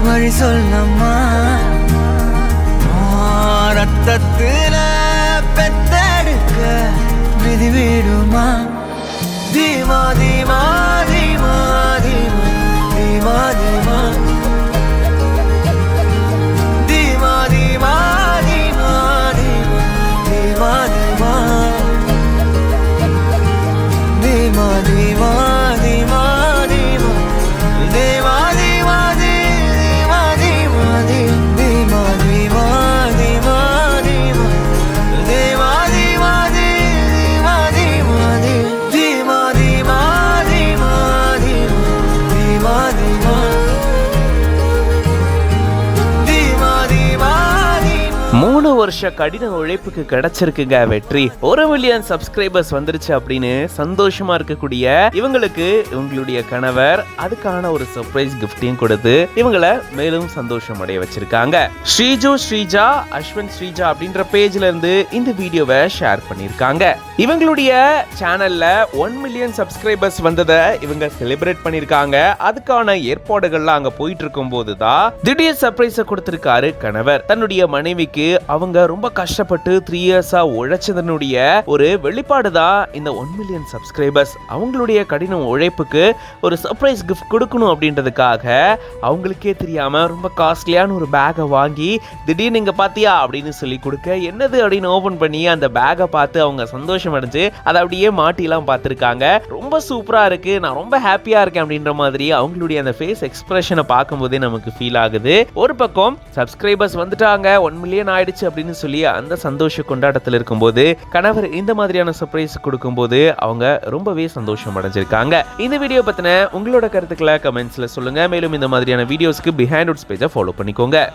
வழி சொல்லம்மா ரத்தத்துல பெத்தெடுக்க விதி விடுமா தீமா தீமா தீமா தீமா தீமா தீமா தீமா தீமா தீமா தீமா தீமா தீமா தீமா தீமா வருஷ கடின உழைப்புக்கு கிடைச்சிருக்குங்க வெற்றி. 1 மில்லியன் சப்ஸ்கிரைபர்ஸ் வந்துருச்சு அப்படின்னு சந்தோஷமா இருக்கக்கூடிய இவங்களுக்கு இவங்களுடைய கணவர் அதுக்கான ஒரு சர்ப்ரைஸ் கிஃப்டையும் கொடுத்து இவங்களை மேலும் சந்தோஷம் அடைய வச்சிருக்காங்க. ஸ்ரீஜா அஸ்வின் ஸ்ரீஜா அப்படின்ற பேஜ்ல இருந்து இந்த வீடியோவை ஷேர் பண்ணிருக்காங்க. இவங்களுடைய சேனல்ல 1 மில்லியன் சப்ஸ்கிரைபர்ஸ் வந்ததை இவங்க செலிப்ரேட் பண்ணிருக்காங்க. அதுக்கான ஏற்பாடுகள்லாம் அங்க போயிட்டு இருக்கும் போதுதான் திடீர் சர்ப்ரைஸ கொடுத்திருக்காரு கணவர். தன்னுடைய மனைவிக்கு அவங்க ரொம்ப கஷ்டப்பட்டு 3 இயர்ஸா உழைச்சதனுடைய ஒரு வெளிப்பாடு தான் இந்த 1 மில்லியன் சப்ஸ்கிரைபர்ஸ். அவங்களுடைய கடின உழைப்புக்கு ஒரு சர்ப்ரைஸ் கிஃப்ட் கொடுக்கணும் அப்படின்றதுக்காக அவங்களுக்கே தெரியாம ரொம்ப காஸ்ட்லியான ஒரு பேக்கை வாங்கி திடீர்னு நீங்க பாத்தியா அப்படின்னு சொல்லி கொடுக்க என்னது அப்படின்னு ஓபன் பண்ணி அந்த பேக்கை பார்த்து அவங்க சந்தோஷம் அடைஞ்சு அதை அப்படியே மாட்டிலாம் பார்த்திருக்காங்க. ரொம்ப சூப்பரா இருக்கு, நான் ரொம்ப ஹாப்பியா இருக்கேன் அப்படின்ற மாதிரி அவங்களுடைய அந்த ஃபேஸ் எக்ஸ்பிரஷனை பார்க்கும்போதே நமக்கு ஃபீல் ஆகுது. ஒரு பக்கம் சப்ஸ்கிரைபர்ஸ் வந்துட்டாங்க, 1 மில்லியன் ஆயிடுச்சு அப்படின்னு சொல்லி அந்த சந்தோஷ கொண்டாட்டத்தில் இருக்கும்போது கணவர் இந்த மாதிரியான சர்ப்ரைஸ் கொடுக்கும்போது அவங்க ரொம்பவே சந்தோஷம் அடைஞ்சிருக்காங்க. இந்த வீடியோ பத்தின உங்களோட கருத்துக்களை கமெண்ட்ஸ்ல சொல்லுங்க. மேலும் இந்த மாதிரியான வீடியோஸ்க்கு பிஹைண்ட் வுட்ஸ் பேஜை ஃபாலோ பண்ணிக்கோங்க.